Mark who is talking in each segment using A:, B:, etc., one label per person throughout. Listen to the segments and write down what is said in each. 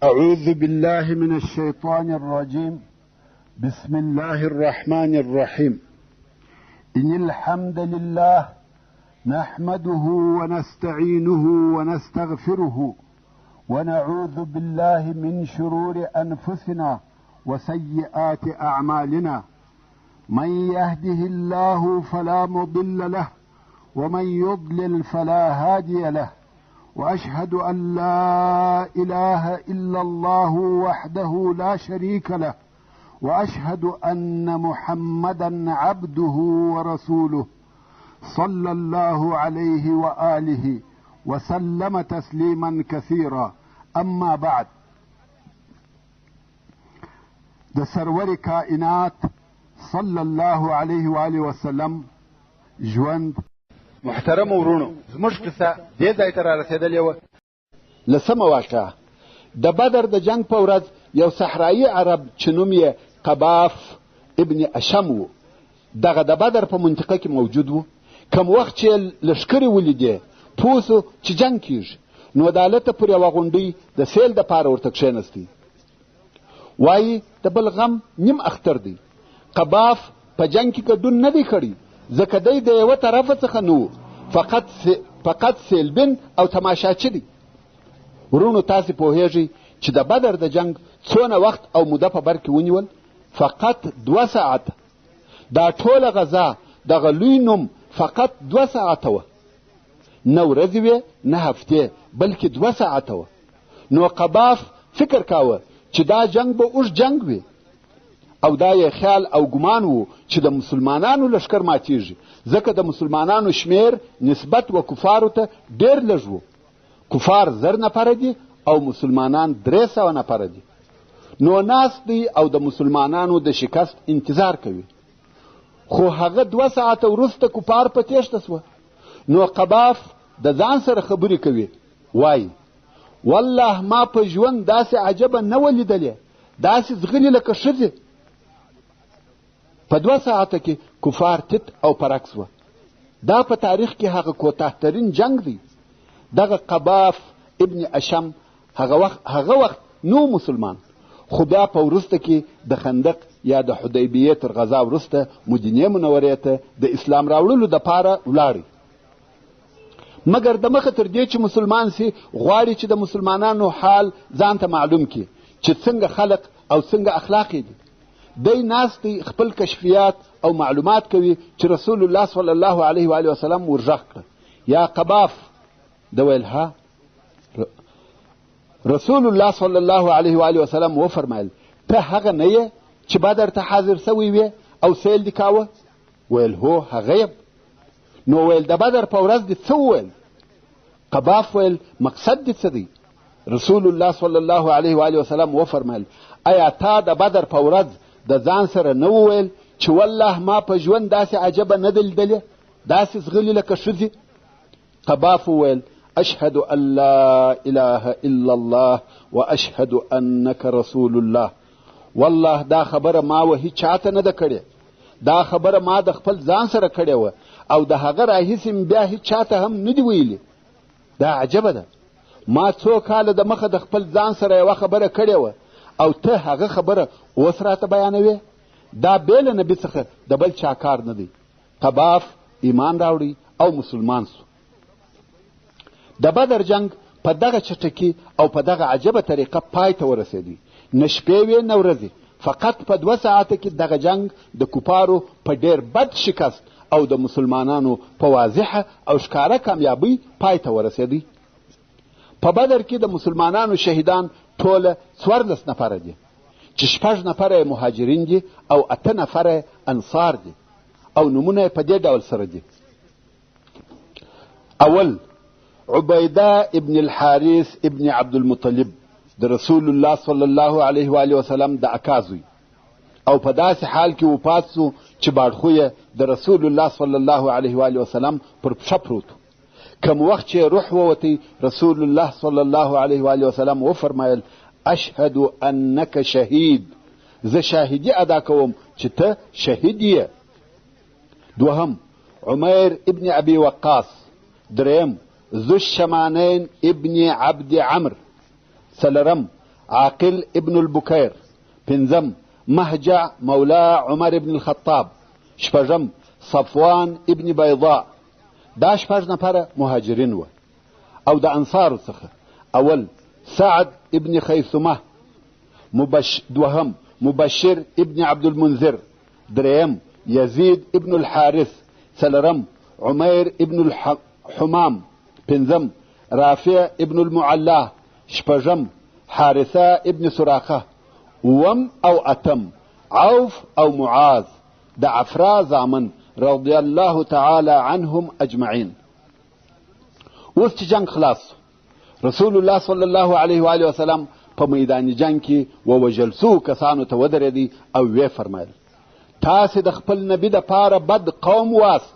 A: أعوذ بالله من الشيطان الرجيم. بسم الله الرحمن الرحيم. إن الحمد لله نحمده ونستعينه ونستغفره ونعوذ بالله من شرور أنفسنا وسيئات أعمالنا. من يهده الله فلا مضل له ومن يضلل فلا هادي له، وأشهد أن لا إله إلا الله وحده لا شريك له، وأشهد أن محمدا عبده ورسوله صلى الله عليه وآله وسلم تسليما كثيرا. أما بعد، د سرور کائنات صلی الله علیه و آله وسلم ژوند.
B: محترم ورونو، زموږ قصه دې ځای ته رارسېدلې وه.
A: لسمه واقعه: د بدر د جنگ په ورځ یو صحرایي عرب چې نوم یې قباف ابن اشم و، دغه د بدر په منطقه کې موجود و. کم وخت چې لښکرې ولیدې پوه سو چې جنگ کیږي، نو د هلته پر یوه غونډۍ د سیل دپاره ورته کښېنستی. وایي د بل غم نیم اختر دی. قباف په جنگ کې ګډون نه دی کړی، ځکه دی د یوه طرفه څخه نه و، فقط سیلبین او تماشاچي دی. ورونو، تاسې پوهیږئ چې د بدر د جنگ څونه وخت او موده په بر کې ونیول؟ فقط 2 ساعته. دا ټوله غذا دغه لوی نوم فقط 2 ساعته وه، نه ورځې وې نه هفتې، بلکې 2 ساعته وه. نو قباف فکر کاوه چې دا جنگ به اوږد جنگ وي، او دا یې خیال او ګمان و چې د مسلمانانو لښکر ماتیږي، ځکه د مسلمانانو شمیر نسبت و کفارو ته ډېر لږ و. کفار 1000 نفره دي او مسلمانان 300 نفره دي. نو ناست دی او د مسلمانانو د شکست انتظار کوي. خو هغه 2 ساعته وروسته کفار په تیښته سوه. نو قباف د ځان سره خبرې کوي، وایي والله ما په ژوند داسې عجبه نه ولیدلې، داسې ځغلي لکه ښځې. په 2 ساعته کې کفار تت او پرک سوه. دا په تاریخ کې هغه کوتاهترین جنگ دی. دغه قباف ابن اشم هغه وخت نو مسلمان، خو بیا په وروسته کې د خندق یا د حدیبیې تر غزا وروسته مدینې منورې ته د اسلام راوړلو دپاره ولاړی. مګر د مخه تر دې چې مسلمان سي، غواړي چې د مسلمانانو حال ځان ته معلوم کړي چې څنګه خلق او څنګه اخلاق دي. دی ناست دی خپل کشفیات او معلومات کوي چې رسول الله صلی الله علیه و آله وسلم ورغږ کړه: یا قباف. د ویل ها. رسول الله صلی الله علیه و آله وسلم وفرمایل: ته هغه نه یې چې بدر ته حاضر سوی وې او سیل دې کاوه؟ ویل هو، هغه یم. نو ویل د بدر په ورځ دې څه وویل؟ قباف ویل مقصد دې څه دی؟ رسول الله صلی الله علیه و آله وسلم وفرمایل: ایا تا د بدر په ورځ د ځان سره نه وویل چې والله ما په ژوند داسې عجبه نه ده لیدلې، داسې ځغلي لکه ښځې؟ قباف وویل: اشهد ان لا اله الا الله واشهد انك رسول الله. والله دا خبره ما و هیڅ چاته نه ده کړې، دا خبره ما د خپل ځان سره کړې وه، او د هغه راهیسې بیا هیڅ چاته هم نه دي ویلي. دا عجبه ده، ما 2 کاله د مخه د خپل ځان سره یوه خبره کړې وه، او ته هغه خبره اوس راته بیانوې؟ دا بې له نبي څخه د بل چا کار نه دی. قباف ایمان راوړی او مسلمان سو. د بدر جنگ په دغه چټکي او په دغه عجبه طریقه پای ته ورسېدی. نه شپې وې نه ورځې، فقط په 2 ساعته کې دغه جنگ د کفارو په ډېر بد شکست او د مسلمانانو په واضحه او ښکاره کامیابۍ پای ته ورسېدی. په بدر کې د مسلمانانو شهیدان ټوله 14 نفره دي، چې 6 نفره مهاجرین دي او 8 نفره انصار دي، او نومونه په دې ډول سره دي: اول، عبیده ابن الحارث ابن عبدالمطلب، د رسول الله صلی الله علیه و آله وسلم د اکا زوی، او په داسې حال کې وفات سو چې باړخو د رسول الله صلی الله علیه و آله وسلم پر پښه پروت. کم وخت چې روح ووتی، رسول الله صلی الله علیه و آله وسلم وفرمایل: اشهد انک شهید، زه شاهدی ادا کوم چې ته شهید یې. دوهم، عمیر ابن ابي وقاص. دریم، ذو الشمانین ابن عبد عمر. سلرم، عاقل ابن البكير. پنځم مهجع مولا عمر ابن الخطاب. شپږم صفوان ابن بيضاء. دا شپږ نفره مهاجرین و. او د انصارو څخه اول سعد ابن خیثمه. دوهم مبشر ابن عبد المنذر. دریم یزید ابن الحارث. څلورم عمیر ابن الحمام. پنځم رافع ابن المعلا. شپږم حارثه ابن سراقه. اوم او اتم عوف او معاذ د عفرا زامن رضی الله تعالی عنهم اجمعین. اوس چې جنگ خلاص رسول الله صلی الله علیه و آله وسلم په میدان جنگ کې ووژل سو کسانو ته ودرېدی او وی فرمایل تاسې د خپل نبی د پاره بد قوم واست.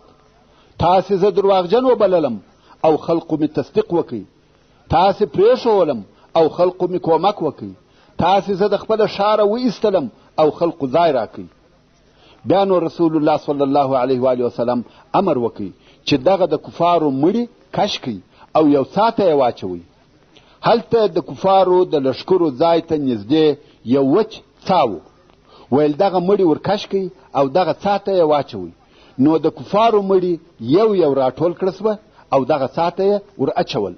A: تاسې زه درواغجن وبللم او خلقو می تصدیق وکړي. تاسې پرېښولم او خلقو می کومک وکړي. تاسې زه د خپله ښاره وایستلم او خلقو ځای راکړي. بیا نو رسول الله صلی الله علیه و آله وسلم امر وکړي چې دغه د کفارو مړي کش کړي او یو ساعته یې واچوي. هلته د کفارو د لښکرو ځای ته نږدې یو وچ څا و. ویل دغه مړي ورکش کړي او دغه څا ته یې واچوي. نو د کفارو مړي یو یو راټول کړه سوه او دغه څا ته یې ور اچول.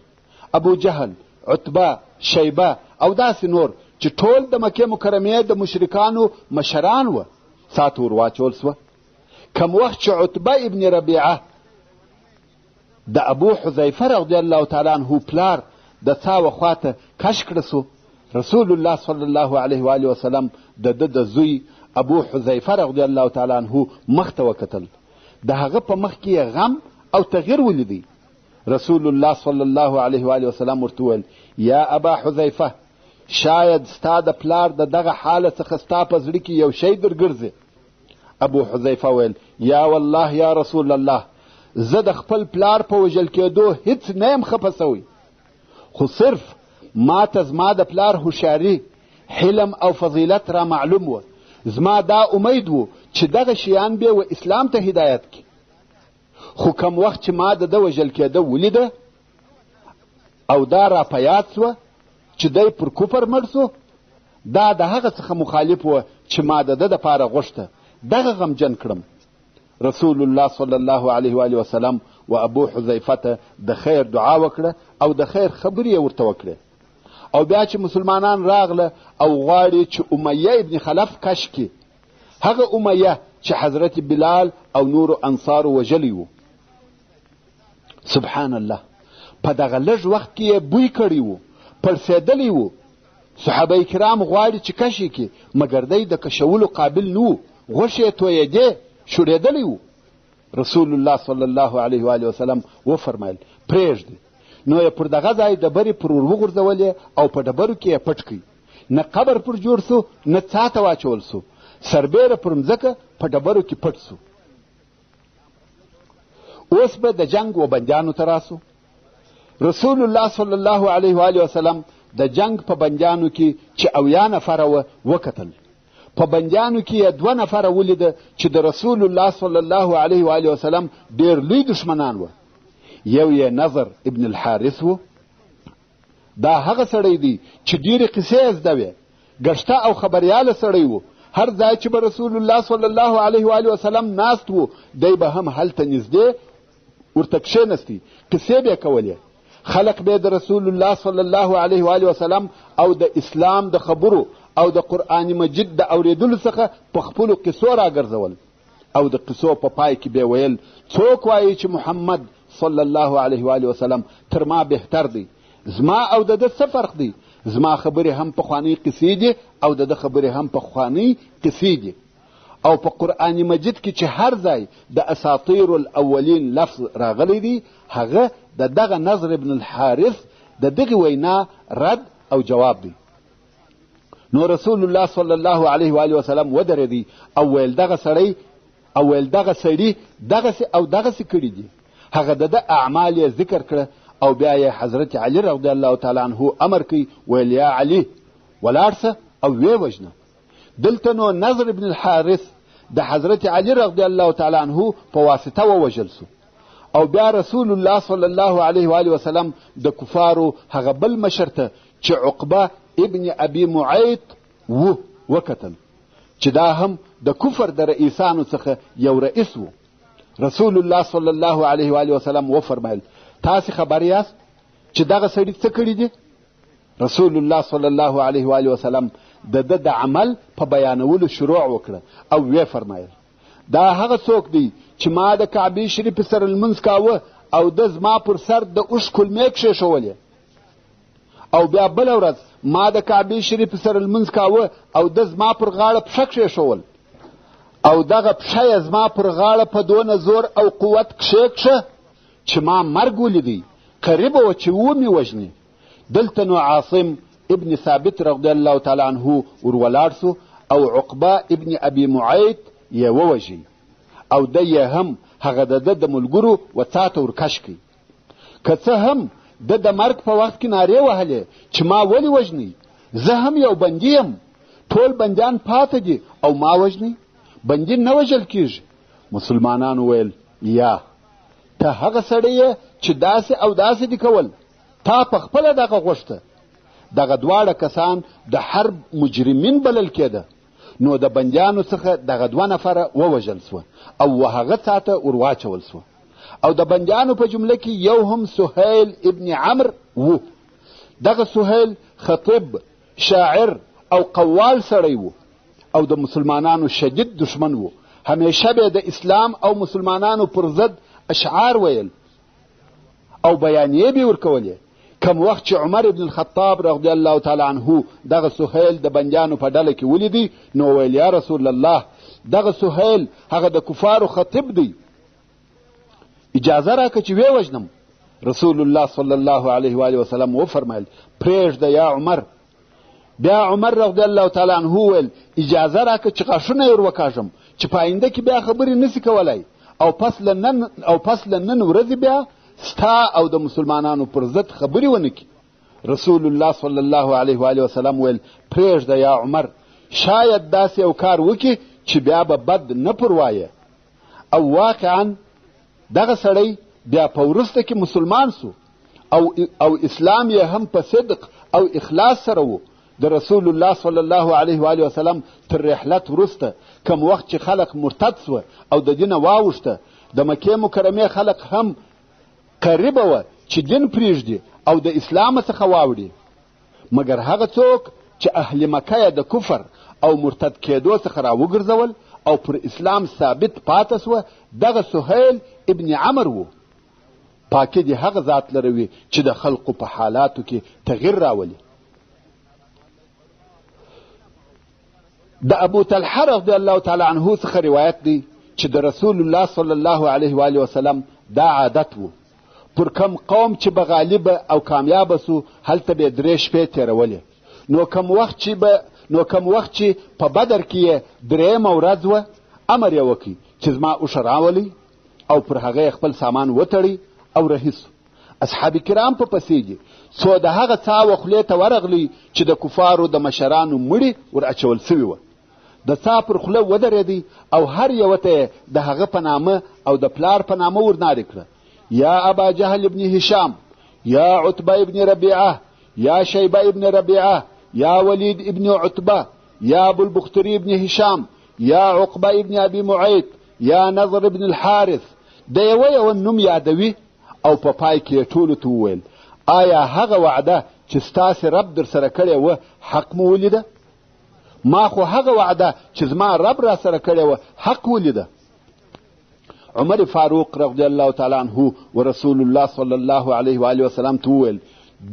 A: ابو جهل، عتبه، شیبه او داسې نور چې ټول د مکې مکرمې د مشرکانو مشران وه څا ته ور واچول سوه. کم وخت چې عتبه ابن ربیعه د ابو حذیفه رضی الله تعالی عنه پلار د څا وخواته کش کړه سو، رسول الله صلی الله علیه و آله وسلم د ده د زوی ابو حذیفه رضی الله تعالی عنه مخ ته وکتل. د هغه په مخ کې غم او تغییر ولیدی. رسول الله صلی الله علیه و آله وسلم ورته وویل یا ابا حذیفه شاید ستا د پلار د دغه حاله څخه ستا په زړه کې یو شی درګرځي. ابو حذیفه ویل یا والله یا رسول الله زه د خپل پلار په وژل کېدو هیڅ نه یم خفه سوی، خو صرف ما ته زما د پلار هوښیاري، حلم او فضیلت را معلوم و. زما دا امید و چې دغه شیان به و اسلام ته هدایت کړي. خو کم وخت چې ما د ده وژل کېده ولیده او دا را په یاد سوه چې دی پر کفر مړ سو، دا د هغه څخه مخالف و چې ما د ده دپاره غوښته. دغه غمجن کړم. رسول الله صلی الله علیه و آله وسلم و ابو حذیفه ته د خیر دعا وکړه او د خیر خبرې یې ورته وکړې. او بیا چې مسلمانان راغله او غواړي چې امیه ابن خلف کش کړي، هغه امیه چې حضرت بلال او نورو انصارو وژلی و. سبحان الله، په دغه لږ وخت کې یې بوی کړی و، پړسېدلی و. صحابه کرام غواړي چې کش یې کړي، مګر دی د کشولو قابل نه و، غوښې یې تویېدې، شورېدلی و. رسول الله صلی الله علیه و آله وسلم وفرمایل پرېږدي. نو یې پر دغه ځای ډبرې پر ور وغورځولې او په ډبرو کې یې پټ کړي. نه قبر پر جوړ سو، نه څا ته واچول سو، سربیره پر مځکه په ډبرو کې پټ سو. اوس به د جنگ و بندیانو ته راسو. رسول الله صلی الله علیه و آله وسلم د جنگ په بندیانو کې چې 80 نفره وکتل. په بندیانو کې یې 2 نفره ولیده چې د رسول الله صلی الله علیه و آله وسلم ډېر لوی دشمنان وه. یو یې نظر ابن الحارث و. دا هغه سړی دی چې ډېرې قصې یې زده وې، ګشته او خبریاله سړی و. هر ځای چې به رسول الله صلی الله علیه و آله وسلم ناست و، دی به هم هلته نږدې ورته کښېنستی، قصې به یې کولې. خلق به د رسول الله صلی الله علیه و آله وسلم او د اسلام د خبرو او د قرآن مجید د اورېدلو څخه په خپلو قصو راګرځول. او د قصو په پای کې به ویل څوک وایي چې محمد صلی الله علیه و آله وسلم تر ما بهتر دی، زما او د ده څه فرق دی؟ زما خبرې هم پخوانۍ قصې دي او د ده خبرې هم پخوانۍ قصې دي. او په قرآن مجید کې چې هر ځای د اساطیر الاولین لفظ راغلی دی، هغه د دغه نظر ابن الحارث د دغه وینا رد او جواب دی. نو رسول الله صلی الله علیه و آله وسلم ودرېدی او ویل دغه سړی دغسې او دغسې کړي دي. هغه د ده اعمال یې ذکر کړه او بیا یې حضرت علي رضی الله تعالی عنه امر کوي، ویل یا علي ولاړ سه او ویې وژنه. دلته نو نظر ابن الحارث د حضرت علي رضی الله تعالی عنه په واسطه ووژل سو. او بیا رسول الله صلی الله علیه و آله وسلم د کفارو هغه بل مشر ته چې عقبه ابن ابي معيط وکتل چې دا هم د کفر د رئیسانو څخه یو رئیس و. رسول الله صلی الله علیه و آله وسلم وفرمایل تاسې خبر یاست چې دغه سړي څه کړي دي؟ رسول الله صلی الله علیه و آله وسلم د عمل په بیانولو شروع وکړه او وی فرمایل دا هغه څوک دی چې ما د کعبې شریف سره لمونځ کاوه او د زما پر سر د اوښ کلمې کښېښولې، او بیا بله ورځ ما د کعبې شریف سره لمونځ کاوه او د زما پر غاړه پښه کښېښول، او دغه پښه یې زما پر غاړه په دونه زور او قوت کښېکښه چې ما مرګ ولیدی، قریبه وه چې ومې وژني. دلته نو عاصم ابن ثابت رضی الله تعالی عنه ورولاړ سو او عقبه ابن ابي معيط یې ووژي او د یې هم هغه د ملګرو وڅاته ورکش کړي. که څه هم د مرګ په وخت کې نارې وهلې چې ما ولې وژني، زه هم یو بندي یم، ټول بندیان پاته دي او ما وژني، بندي نه وژل کېږي. مسلمانانو ویل یا ته هغه سړی یې چې داسې او داسې دي کول، تا په خپله دغه غوښته. دغه دواړه کسان د حرب مجرمین بلل کېده، نو د بندیانو څخه دغه 2 نفره ووژل سوه او هغه څاته ورواچول سوه، او د بندیانو په جمله کې یو هم سهیل ابن عمرو و. دغه سهیل خطیب، شاعر او قوال سړی و او د مسلمانانو شدید دشمن و. همیشه به د اسلام او مسلمانانو پر ضد اشعار ویل او بیانیې به ورکولې. کم وخت چې عمر ابن الخطاب رضی الله تعالی عنه دغه سهیل د بندیانو په ډله کې ولیدی، نو ویل یا رسول الله دغه سهیل هغه د کفارو خطیب دی، اجازه راکړه چې ویې وژنم. رسول الله صلی الله علیه و آله وسلم وفرمایل پرېږده یا عمر. بیا عمر رضی الله تعالی عنه ویل اجازه راکړه چې غاښونه یې ور وکاږم چې په آینده کې بیا خبرې نشي کولای، او پس له نن ورځې بیا ستا او د مسلمانانو پر ضد خبرې ونه کړي. رسول الله صلی الله علیه و آله وسلم ویل پرېږده یا عمر، شاید داسې یو کار وکړي چې بیا به بد نه پروایه. او واقعا دغه سړی بیا په وروسته کې مسلمان سو او اسلام یې هم په صدق او اخلاص سره و. د رسول الله صلی الله علیه و آله وسلم تر رحلت وروسته کم وخت چې خلق مرتد سوه او د دینه واوښته، د مکې مکرمې خلق هم قریبه وه چې دین پرېږدي او د اسلام څخه واوړي، مګر هغه څوک چې اهل مکه یې د کفر او مرتد کېدو څخه راوګرځول او پر اسلام ثابت پاته سوه، دغه سهیل ابن عمرو و. پاکي دې هغه ذات لروي چې د خلقو په حالاتو کې تغییر راولي. د ابو طلحه رضی الله تعالی عنه څخه روایت دی چې د رسول الله صلی الله علیه و آله وسلم دا عادت و، پر کم قوم چې به غالبه او کامیابه سو هلته به 3 شپې تېرولې. نو کم وخت چې په بدر کې یې 3مه ورځ وه، امر یې وکړي چې زما اوښه راولئ، او پر هغه خپل سامان وتړئ او رهي سو. اصحاب کرام په پسې دي، څو د هغه څاوه خولې ته ورغلی چې د کفارو د مشرانو مړي ور اچول سوي وه. د څا پر خوله ودرېدی او هر یوه ته د هغه په نامه او د پلار په نامه ورنارې کړه: یا ابا جهل ابن هشام، یا عتبه ابن ربیعه، یا شیبه ابن ربیعه، یا ولید ابن عتبه، یا ابو البختری ابن هشام، یا عقبه ابن ابي معيط، یا نضر ابن الحارث. د یوه نوم یادوي او په پای کې ټولو ته وویل: آیا هغه وعده چې ستاسې رب در سره کړې وه حق مو ولیده؟ ما خو هغه وعده چې زما رب را سره کړې وه حق ولیده. عمر فاروق رضی الله تعالی عنه و رسول الله صلی الله علیه و آله وسلم ته وویل: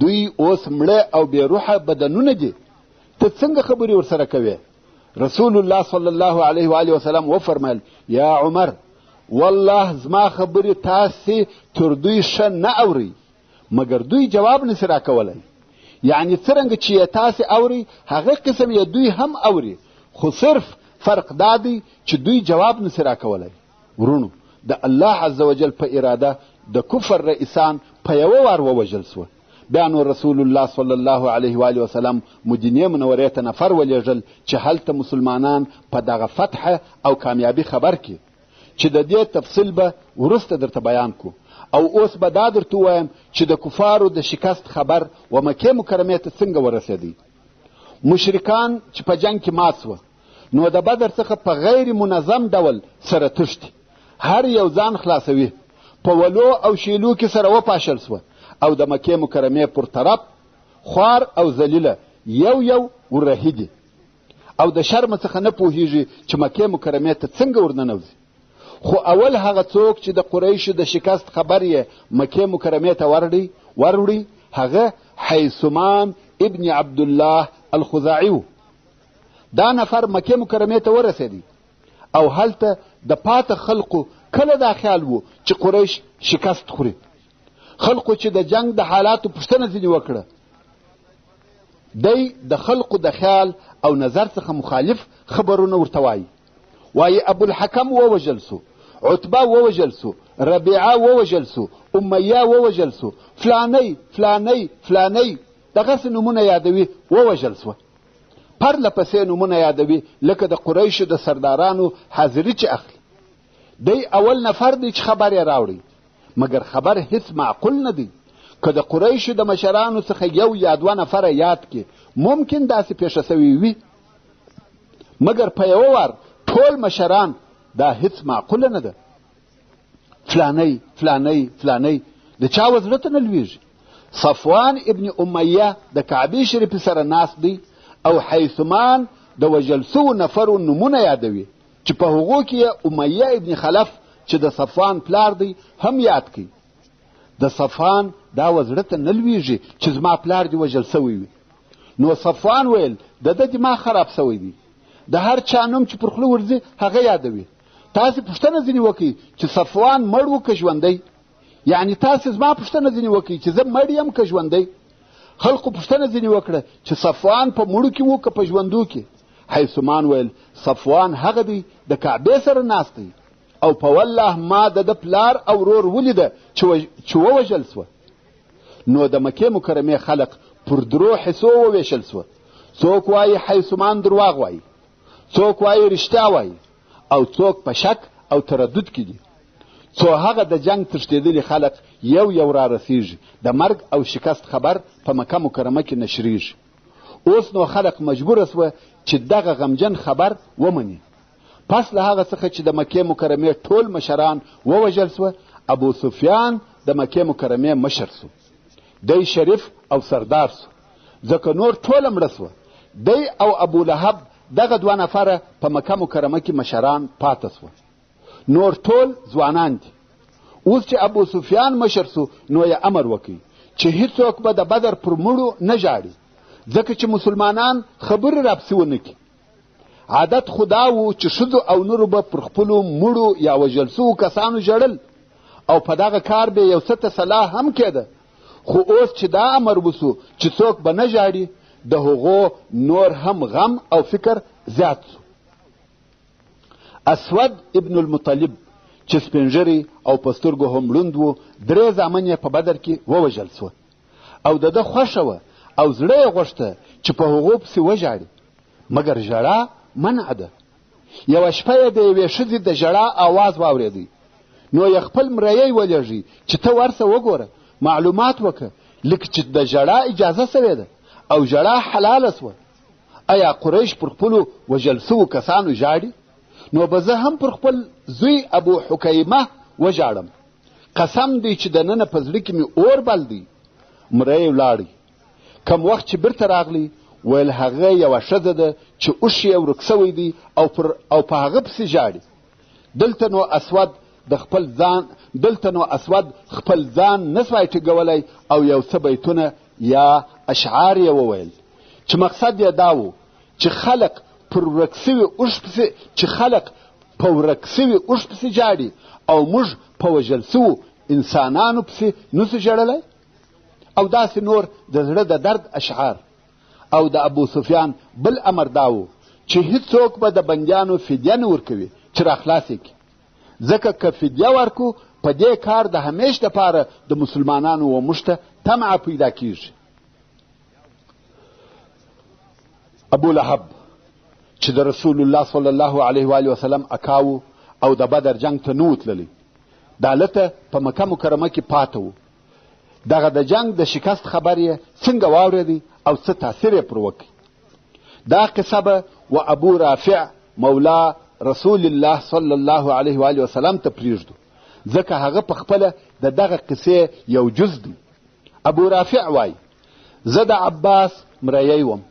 A: دوی اوس مړه او بې روحه بدنونه دي، ته څنګه خبرې ورسره کوې؟ رسول الله صلی الله علیه و آله وسلم وفرمایل: یا عمر، والله زما خبرې تاسې تر دوی ښه نه اورئ، مګر دوی جواب نشي راکولی. یعنی څرنګه چې یې تاسې اورئ هغه قسم یې دوی هم اوري، خو صرف فرق دا دی چې دوی جواب نشي راکولی. ورونو، د الله عز وجل په اراده د کفر رئیسان په یوه وار ووژل سوه. بیا نو رسول الله صلی الله علیه و آله وسلم مدینې منورې ته نفر ولېږل چې هلته مسلمانان په دغه فتح او کامیابی خبر کړي، چې د دې تفصیل به وروسته درته بیان کو. او اوس به دا درته ووایم چې د کفارو د شکست خبر و مکې مکرمې ته څنګه ورسېدی. مشرکان چې په جنگ کې مات سوه نو د بدر څخه په غیر منظم ډول سره تښتي، هر یو ځان خلاصوي، په ولو او شیلو کې سره وپاشل سوه او د مکې مکرمې پر طرف خوار او ذلیله یو ورهیدي او د شرم څخه نه پوهیږي چې مکې مکرمې ته څنګه ورننوځي. خو اول هغه څوک چې د قریشو د شکست خبر یې مکې مکرمې ته وروړي هغه حیثمان ابن عبدالله الخزاعي و. دا نفر مکې مکرمې ته ورسېدی او هلته د پاته خلقو کله دا خیال و چې قریش شکست خوري. خلقو چې د جنگ د حالاتو پوښتنه ځینې وکړه، دی د خلقو د خیال او نظر څخه مخالف خبرونه ورته وایي ابوالحکم ووژل سو، عتبه ووژل سو، ربیعه ووژل سو، امیه ووژل سو، فلانی دغسې نومونه یادوي ووژل سوه. پرله پسې نومونه یادوي لکه د قریشو د سردارانو حاضري چې اخلي. دی اول نفر دی چې خبر یې راوړی، مګر خبر هیڅ معقول نه دی. که د قریشو د مشرانو څخه یو یا دوه نفره یاد کې ممکن داسې پیښه سوي وي، مګر په یوه وار ټول مشران دا هیڅ معقوله نه ده. فلانی د چا وزړه ته نه لویږي. صفوان ابن امیه د کعبې شریفې سره ناست دی او حیثمان د وژل سوو نفرو نومونه یادوي چې په هغو کې یې امیه ابن خلف چې د صفوان پلار دی هم یاد کړي. د صفوان دا وزړه ته نه لویږي چې زما پلار دی وژل سوی وي. نو صفوان ویل د ده دماغ خراب سوی دی، د هر چا نوم چې پر خوله ورځي هغه یادوي. تاسې پوښتنه ځینې وکړئ چې صفوان مړ و که ژوندی، یعنی تاسې زما پوښتنه ځینې وکړئ چې زه مړ یم که ژوندی. خلقو پوښتنه ځینې وکړه چې صفوان په مړو کې و که په ژوندو کې. حیثمان ویل صفوان هغه دی د کعبې سره ناست دی او په والله ما د پلار او ورور ولیده چې ووژل سوه. نو د مکې مکرمې خلق پر درو حصو وویشل سوه. څوک وایي حیثمان درواغ وایي، څوک وایي رښتیا وایي، او څوک په شک او تردد کې دي. څو هغه د جنگ تښتېدلي خلق یو را رسیږي، د مرګ او شکست خبر په مکه مکرمه کې نشریږي. اوس نو خلق مجبوره سوه چې دغه غمجن خبر ومني. پس له هغه څخه چې د مکې مکرمې ټول مشران ووژل سوه، ابو سفیان د مکې مکرمې مشر سو. دی شریف او سردار سو ځکه نور ټوله مړه سوه. دی او ابو لهب دغه دوه نفره په مکه مکرمه کې مشران پاته سوه، نور ټول ځوانان دي. اوس چې ابو سفیان مشر سو نو یې امر وکړي چې هیڅوک به د بدر پر مړو نه ژاړي، ځکه چې مسلمانان خبرې راپسې ونه کړي. عادت خدا و چې ښځو او نورو به پر خپلو مړو یا وژل سوو کسانو ژړل او په دغه کار به یو څه تصلاح هم کېده. خو اوس چې دا امر وسو چې څوک به نه ژاړي، د هغو نور هم غم او فکر زیات سو. اسود ابن المطلب چې سپینږیری او په سترګو هم ړوند و، 3 زامن یې په بدر کې ووژل سوه او د ده خوښه وه او زړه یې غوښته چې په هغو پسې وژاړي، مګر ژړا منع ده. یوه شپه یې د یوې ښځې د ژړا آواز واورېدی، نو یې خپل مریی ولېږي چې ته ورسه وګوره، معلومات وکړه لکه چې د ژړا اجازه سوې ده او ژړا حلاله سوه. آیا قریش پر خپلو وژل سوو کسانو ژاړي؟ نو به زه هم پر خپل زوی ابو حکیمه وژاړم. قسم دی چې دننه په زړه کې مې اور بل دی. مری ولاړی. کم وخت چې بیرته راغلی ویل هغه یوه ښځه ده چې اوښ یې ورک سوی دی او په هغه پسې ژاړي. دلته نو اسود خپل ځان نسوای ټینګولی او یو څه بیتونه یا اشعار یې وویل چې مقصد یې دا و چې خلق په ورک سوي اوښ پسې ژاړي او موږ په وژل سوو انسانانو پسې نسو ژړلی. او داسې نور د زړه د درد اشعار. او د ابو سفیان بل امر دا و چې هیڅوک به د بندیانو فدیه نه ورکوي چې راخلاص یې کړي، ځکه که فدیه ورکو په دې کار د همیش دپاره د مسلمانانو و موږ ته طمعه پیدا کیږي. ابو لهب چې د رسول الله صلی الله علیه و آله وسلم اکاو او د بدر جنگ ته نه و تللی، دا هلته په مکه مکرمه کې پاته و. دغه د جنگ د شکست خبر یې څنګه واورېدی او څه تاثیر یې پر وکړي. دا قصه به و ابو رافع مولا رسول الله صلی الله علیه و آله وسلم ته پرېږدو، ځکه هغه په خپله د دغه قصې یو جز دی. ابو رافع وایي زه د عباس مریی وم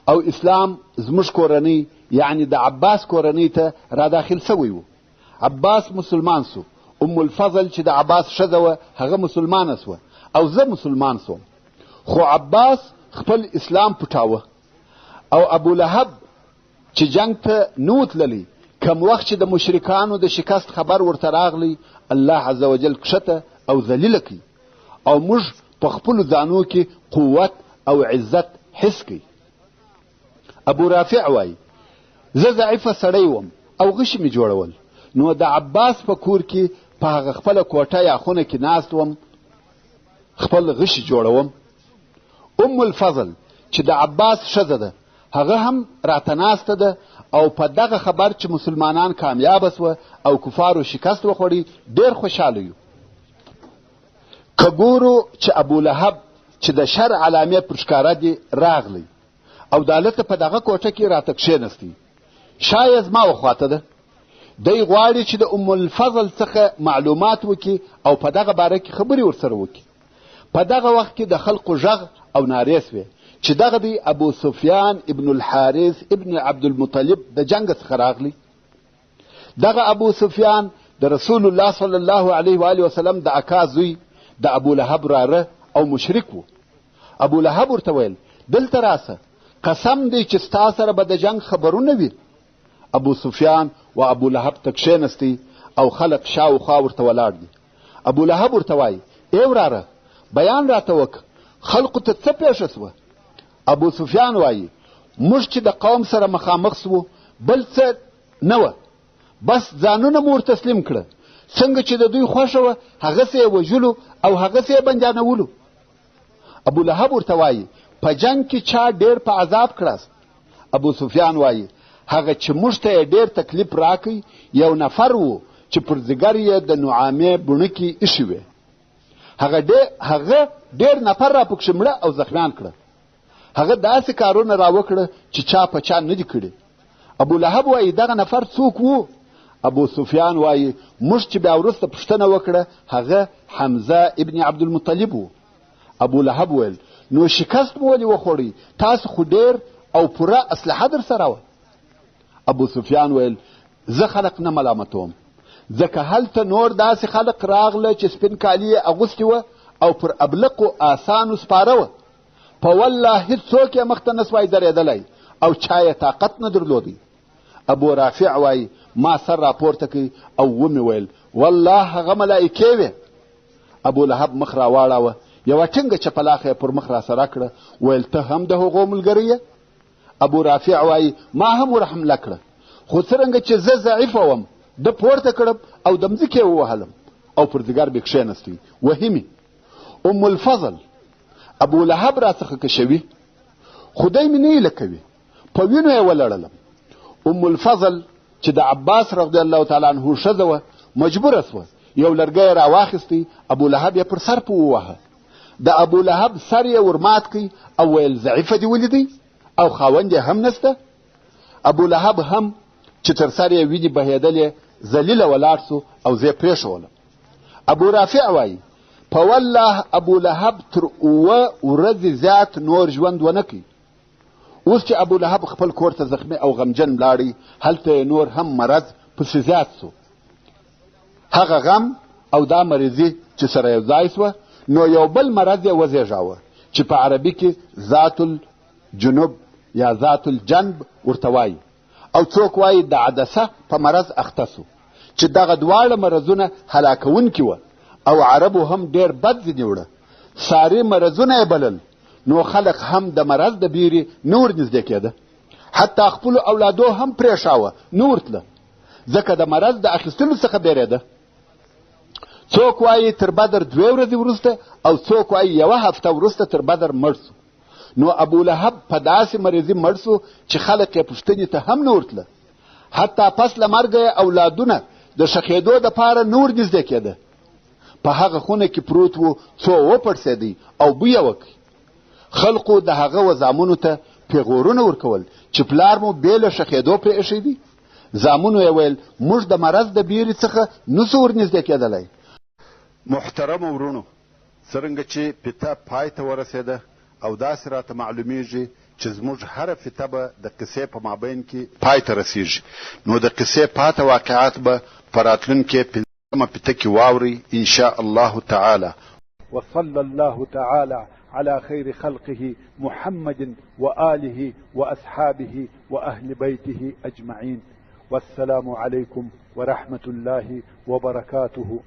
A: او اسلام زموږ کورنۍ یعنی د عباس کورنۍ ته را داخل سوی و. عباس مسلمان سو، ام الفضل چې د عباس ښځه وه هغه مسلمانه سوه او زه مسلمان سوم. خو عباس خپل اسلام پټاوه او ابو لهب چې جنگ ته نو تللی، کم وخت چې د مشرکانو د شکست خبر ورته راغلی، الله عز وجل کښته او ذلیله کړي او موږ په خپلو ځانو کې قوت او عزت حس کړي. ابو رافع وایي زه ضعیفه سړی وم او غشي مې جوړول، نو د عباس په کور کې په هغه خپله کوټه یا خونه کې ناست وم، خپل غشي جوړوم. ام الفضل چې د عباس ښځه ده هغه هم راته ناسته ده او په دغه خبر چې مسلمانان کامیابه سوه او کفارو شکست وخوړي ډېر خوشحاله یو. که ګورو چې ابو لهب چې د شر علامې پر ښکاره دي راغلی او د هلته په دغه کوټه کې راته کښېنستی، شایه زما وخواته ده. دی غواړي چې د ام الفضل څخه معلومات وکړي او په دغه باره کې خبرې ورسره وکړي. په دغه وخت کې د خلقو غږ او نارې سوې چې دغه دی ابو سفیان ابن الحارث ابن عبدالمطلب د جنگ څخه راغلی. دغه ابو سفیان د رسول الله صلی الله علیه و آله وسلم د اکا زوی د ابو لهب راره او مشرک و. ابو لهب ورته ویل دلته راسه، قسم دی چې ستا سره به د جنگ خبرونه وي. ابو سفیان و ابو لهب ته کښېنستی او خلق شاوخوا ورته ولاړ دي. ابو لهب ورته وایي ای وراره بیان راته وکړه، خلقو ته څه پېښه سوه؟ ابو سفیان وایي موږ چې د قوم سره مخامخ سوو بل څه نه وه، بس ځانونه مو ورتسلیم کړه، څنګه چې د دوی خوښه وه هغسې یې وژلو او هغسې یې بندیانولو. ابو لهب ورته وایي په جنگ کې چا ډېر په عذاب کړاست؟ ابو سفیان وایي هغه چې موږ ته یې ډېر تکلیف راکړی یو نفر و چې پر ځګر یې د نعامې بڼکې ایښې وې، هغه ډېر نفر را پکښې مړه او زخمیان کړه. هغه داسې کارونه را وکړه چې چا په چا نه دي کړي. ابو لهب وایي دغه نفر څوک و؟ ابو سفیان وایي موږ چې بیا وروسته پوښتنه وکړه هغه حمزه ابن عبدالمطلب و. ابو لهب ویل نو شکست مو ولې وخوړی؟ تاسو خو ډېر او پوره اسلحه در سره وه. ابو سفیان ویل زه خلق نه ملامتوم، ځکه هلته نور داسې خلق راغله چې سپین کالي یې اغوستي وه او پر ابلقو آسانو سپاره وه، په والله هېڅوک یې مخته نه سوای درېدلی او چا یې طاقت نه درلودی. ابو رافع وایي ما سر راپورته کوي او ومې ویل والله هغه ملایکې وې. ابو لهب مخ راواړاوه، یوه ټینګه چپلاخه یې پر مخ راسره کړه، ویل ته هم د هغو ملګری یې؟ ابو رافع وایي ما هم ور حمله کړه، خو څرنګه چې زه ضعیفه وم ده پورته کړم او د مځکې ووهلم او پر ځګر مې کښېنستی وهي مې. ام الفضل ابو لهب راڅخه کشوي، خدای مې نه ایله کوي، په وینو یې ولړلم. ام الفضل چې د عباس رضی الله تعالی عنه ښځه وه مجبوره سوه، یو لرګی را واخیستی، ابو لهب یې پر سر په ووهه. د ابو لهب سر یې ورمات کړي او ویل ضعیفه دې ولیدی او خاوند یې هم نسته. ابو لهب هم چې تر سر یې وینې بهېدلې ذلیله ولاړ سو او زه یې پرېښولم. ابو رافع وایي په والله ابو لهب تر 7 ورځې زیات نور ژوند ونه کوي. اوس چې ابو لهب خپل کور ته زخمي او غمجن لاړی، هلته نور هم مرض پسې زیات سو. هغه غم او دا مریضي چې سره یو ځای سوه، نو یو بل مرض یې وزېږاوه چې په عربي کې ذات الجنوب یا ذات الجنب ورته وایي، او څوک وایي د عدسه په مرض اخته سو چې دغه دواړه مرضونه هلاکونکي وه او عربو هم ډېر بد ځینې وړه، ساري مرضونه یې بلل. نو خلق هم د مرض د بیرې نه ورنږدې کېده، حتی خپلو اولادو هم پرېښاوه نه ورتله، ځکه د مرض د اخیستلو څخه بیرېده. څوک وایي تر بدر 2 ورځې وروسته او څوک وایي 1 هفته وروسته تر بدر مړ سو. نو ابو لهب په داسې مریضي مړ سو چې خلق یې پوښتنې ته هم نه ورتله، حتی پس له مرګه یې اولادونه د ښخېدو دپاره نور نږدې کېده. په هغه خونه کې پروت و، څو وپړسېدی او بویه وکړ. خلقو د هغه وزامونو ته پیغورونه ورکول چې پلار مو بې له ښخېدو پرې ایښی دی. زامنو یې ویل موږ د مرض د بیرې څخه نسو ورنږدې کېدلی.
B: محترمو ورونو، څرنګه چې پیته پای ته ورسېده او داسې راته معلومیږي چې زموږ هره فتنه به د قصې په مابین کې پای ته رسیږي، نو د قصې پاته واقعات به په راتلونکې پنځمه پته کې واورئ ان شاء الله تعالی.
C: وصلى الله تعالى على خير خلقه محمد وآله وأصحابه وأهل بيته أجمعين. والسلام عليكم ورحمة الله وبركاته.